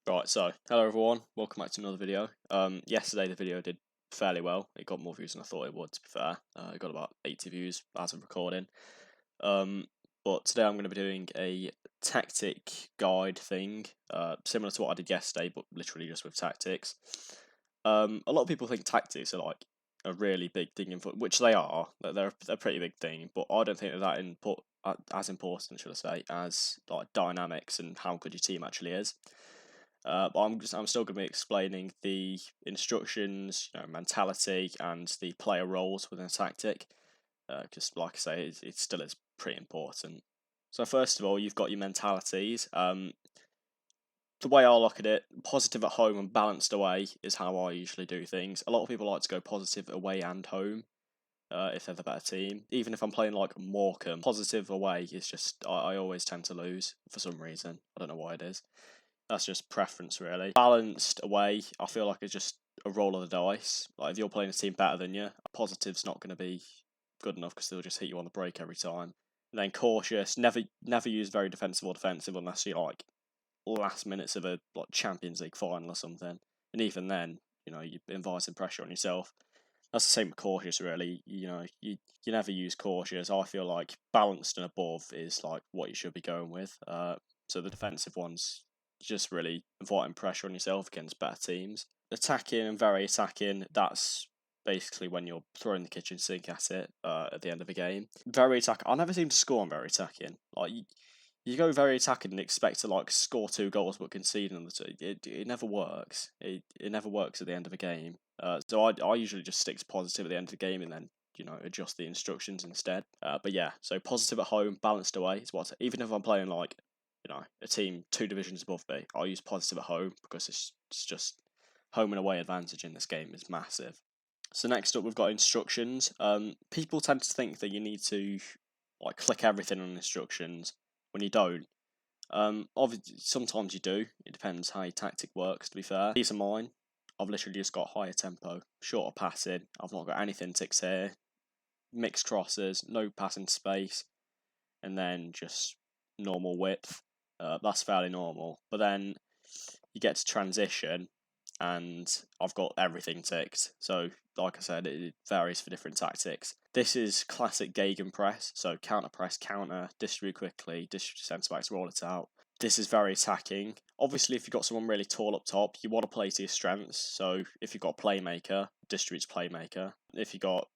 Right, so hello everyone, welcome back to another video. Yesterday the video did fairly well. It got more views than I thought it would, to be fair. It got about 80 views as of recording. But today I'm going to be doing a tactic guide thing, similar to what I did yesterday, but literally just with tactics. A lot of people think tactics are like a really big thing in football, which they are. They're a pretty big thing, but I don't think they're as important, should I say, as like dynamics and how good your team actually is. But I'm still going to be explaining the instructions, mentality, and the player roles within a tactic. Because, like I say, it still is pretty important. So first of all, you've got your mentalities. The way I look at it, positive at home and balanced away is how I usually do things. A lot of people like to go positive away and home. If they're the better team, even if I'm playing like Morecambe, positive away is just I always tend to lose for some reason. I don't know why it is. That's just preference, really. Balanced away, I feel like it's just a roll of the dice. Like, if you're playing a team better than you, a positive's not going to be good enough because they'll just hit you on the break every time. And then cautious, never use very defensive or defensive unless you're like last minutes of a like Champions League final or something. And even then, you're inviting pressure on yourself. That's the same with cautious, really. You never use cautious. I feel like balanced and above is like what you should be going with. So the defensive ones, just really inviting pressure on yourself against better teams. Attacking and very attacking, that's basically when you're throwing the kitchen sink at it at the end of a game. Very attacking. I never seem to score on very attacking. Like you go very attacking and expect to like score 2 goals but concede on the two. It never works. It never works at the end of a game. So I usually just stick to positive at the end of the game and then adjust the instructions instead. But yeah, so positive at home, balanced away is what. Even if I'm playing like a team 2 divisions above me, I'll use positive at home because it's just home and away advantage in this game is massive. So next up, we've got instructions. People tend to think that you need to like click everything on instructions when you don't. Obviously, sometimes you do. It depends how your tactic works. To be fair, these are mine. I've literally just got higher tempo, shorter passing. I've not got anything ticked here. Mixed crosses, no passing space, and then just normal width. That's fairly normal. But then you get to transition, and I've got everything ticked. So, like I said, it varies for different tactics. This is classic gegenpress, so counter press, counter, distribute quickly, distribute centre backs, roll it out. This is very attacking. Obviously, if you've got someone really tall up top, you want to play to your strengths. So, if you've got a playmaker, distributes playmaker. If you've got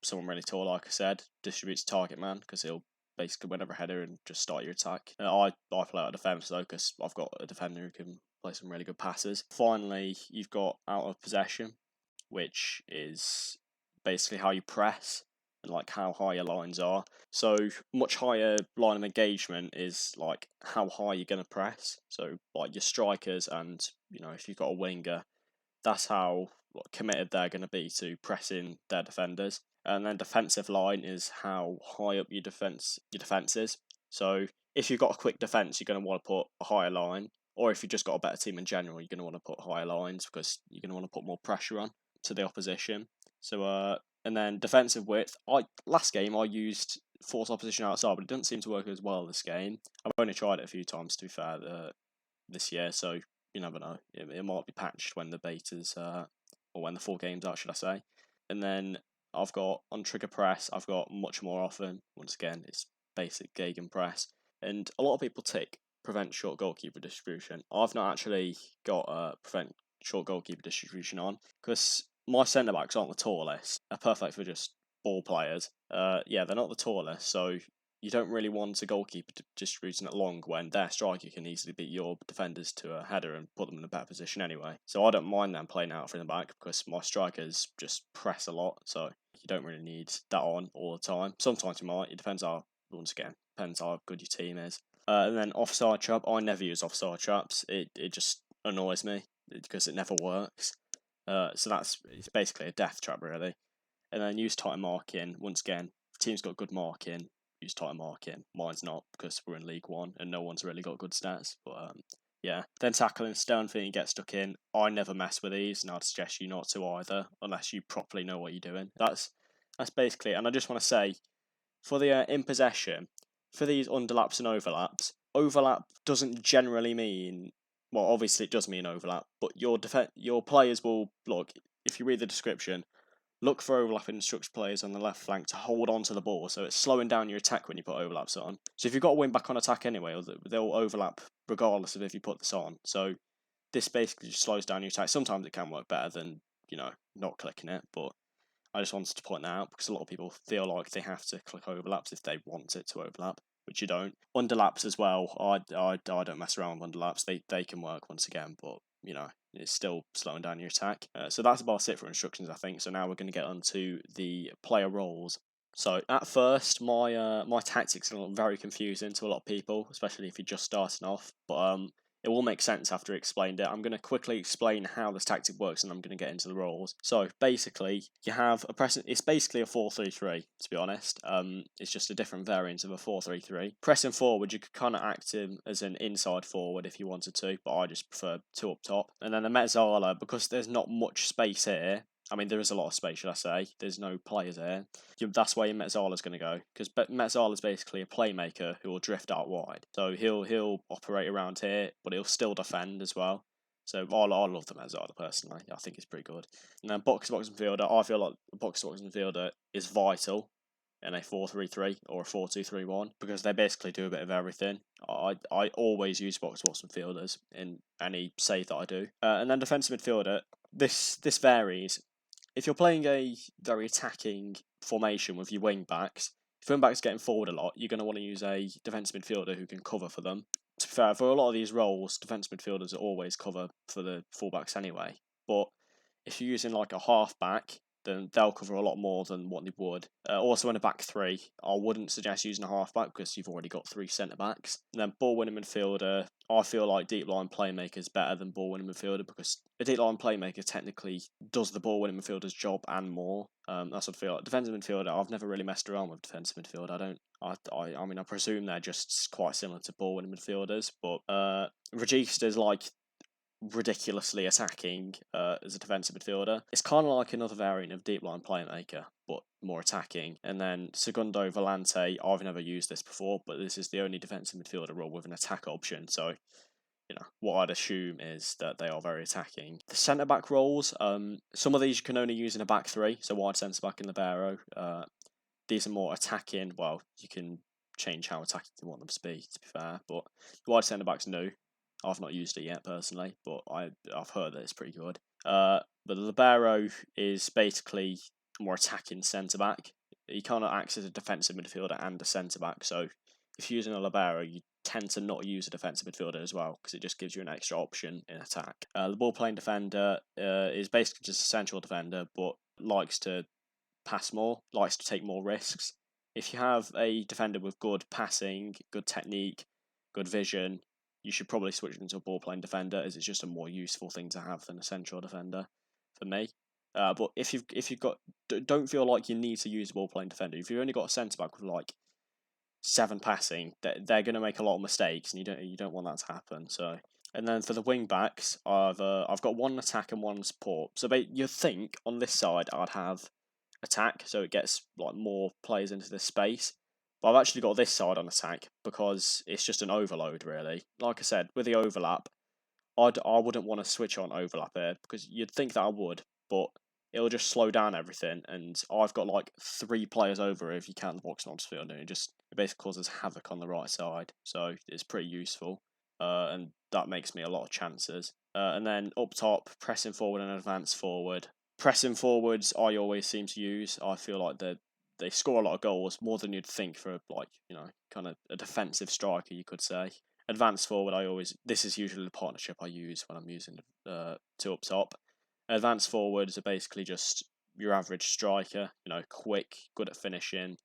someone really tall, like I said, distributes target man because he'll basically win every header and just start your attack. I play out of defence though because I've got a defender who can play some really good passes. Finally, you've got out of possession, which is basically how you press and like how high your lines are. So much higher line of engagement is like how high you're going to press. So like your strikers and if you've got a winger, that's how committed they're going to be to pressing their defenders. And then defensive line is how high up your defense is. So if you've got a quick defense, you're going to want to put a higher line. Or if you've just got a better team in general, you're going to want to put higher lines because you're going to want to put more pressure on to the opposition. So and then defensive width. Last game I used force opposition outside, but it doesn't seem to work as well this game. I've only tried it a few times to be fair this year, so you never know. It might be patched when the betas or when the full game's out, should I say. And then I've got on trigger press, I've got much more often. Once again, it's basic gegenpress. And a lot of people tick prevent short goalkeeper distribution. I've not actually got prevent short goalkeeper distribution on because my centre backs aren't the tallest. They're perfect for just ball players. Yeah, they're not the tallest, so you don't really want a goalkeeper distributing it long when their striker can easily beat your defenders to a header and put them in a better position anyway. So I don't mind them playing out from the back because my strikers just press a lot, so you don't really need that on all the time. Sometimes you might. It depends once again, depends how good your team is. And then offside trap. I never use offside traps. It just annoys me because it never works. So it's basically a death trap really. And then use tight marking. Once again, if the team's got good marking, use tight marking. Mine's not because we're in League One and no one's really got good stats. But yeah. Then tackling, stone thing, get stuck in. I never mess with these, and I'd suggest you not to either, unless you properly know what you're doing. That's basically it. And I just want to say, for the in possession, for these underlaps and overlaps, overlap doesn't generally mean well, obviously it does mean overlap, but your players will look. If you read the description, look for overlapping instruction players on the left flank to hold on to the ball, so it's slowing down your attack when you put overlaps on. So if you've got a wing back on attack anyway, they'll overlap regardless of if you put this on. So this basically just slows down your attack. Sometimes it can work better than, not clicking it, but I just wanted to point that out because a lot of people feel like they have to click overlaps if they want it to overlap, which you don't. Underlaps as well. I don't mess around with underlaps. They can work once again, but it's still slowing down your attack. So that's about it for instructions, I think. So now we're going to get onto the player roles. So at first, my tactics are very confusing to a lot of people, especially if you're just starting off. But it will make sense after I explained it. I'm going to quickly explain how this tactic works, and I'm going to get into the roles. So basically, you have it's basically a 4-3-3, to be honest. It's just a different variant of a 4-3-3. Pressing forward, you could kind of act him as an inside forward if you wanted to, but I just prefer two up top. And then the Mezzala, because there's not much space here. I mean, there is a lot of space, should I say. There's no players here. That's where Mezzala's going to go, because Mezzala's basically a playmaker who will drift out wide. So he'll operate around here, but he'll still defend as well. So I love the Mezzala personally. I think he's pretty good. And then box-to-box midfielder, I feel like the box-to-box midfielder is vital in a 4-3-3 or a 4-2-3-1 because they basically do a bit of everything. I always use box-to-box midfielders in any save that I do. And then defensive midfielder, this varies. If you're playing a very attacking formation with your wing backs, if your wing backs getting forward a lot, you're going to want to use a defensive midfielder who can cover for them. To be fair, for a lot of these roles, defensive midfielders are always cover for the fullbacks anyway. But if you're using like a half back, then they'll cover a lot more than what they would. Also in a back three, I wouldn't suggest using a half back because you've already got 3 centre backs. And then ball winning midfielder, I feel like deep line playmaker is better than ball winning midfielder because a deep line playmaker technically does the ball winning midfielder's job and more. That's what I feel like. Defensive midfielder, I've never really messed around with defensive midfield. I mean, I presume they're just quite similar to ball winning midfielders, but Regista's like ridiculously attacking as a defensive midfielder. It's kind of like another variant of deep line playmaker, but more attacking. And then Segundo Volante, I've never used this before, but this is the only defensive midfielder role with an attack option. So, what I'd assume is that they are very attacking. The centre back roles, some of these you can only use in a back three, so wide centre back and libero. These are more attacking. Well, you can change how attacking you want them to be fair, but wide centre back's new. I've not used it yet personally, but I've heard that it's pretty good. But the libero is basically more attacking centre back. He kind of acts as a defensive midfielder and a centre back. So if you're using a libero, you tend to not use a defensive midfielder as well because it just gives you an extra option in attack. The ball playing defender is basically just a central defender, but likes to pass more, likes to take more risks. If you have a defender with good passing, good technique, good vision, you should probably switch into a ball playing defender, as it's just a more useful thing to have than a central defender for me. But if you've got, don't feel like you need to use a ball playing defender. If you've only got a centre back with like 7 passing, they're going to make a lot of mistakes, and you don't want that to happen. So, and then for the wing backs, I've got 1 attack and 1 support. So you'd think on this side I'd have attack, so it gets like more players into this space. But I've actually got this side on attack because it's just an overload, really. Like I said, with the overlap, I wouldn't want to switch on overlap here because you'd think that I would, but it'll just slow down everything. And I've got like 3 players over if you count the box field, and it basically causes havoc on the right side. So it's pretty useful, and that makes me a lot of chances. And then up top, pressing forward and advance forward. Pressing forwards, I always seem to use. I feel like they score a lot of goals, more than you'd think for kind of a defensive striker, you could say. Advance forward, this is usually the partnership I use when I'm using 2 up top. Advance forwards are basically just your average striker, quick, good at finishing,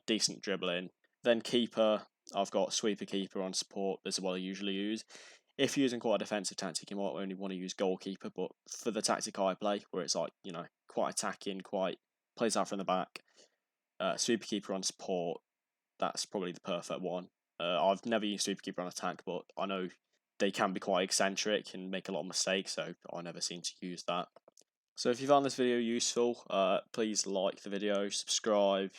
decent dribbling. Then keeper, I've got sweeper keeper on support. This is what I usually use. If you're using quite a defensive tactic, you might only want to use goalkeeper, but for the tactic I play, where it's like, quite attacking, quite plays out from the back, sweeper keeper on support, that's probably the perfect one. I've never used sweeper keeper on attack, but I know they can be quite eccentric and make a lot of mistakes, so I never seem to use that. So if you found this video useful, please like the video, subscribe,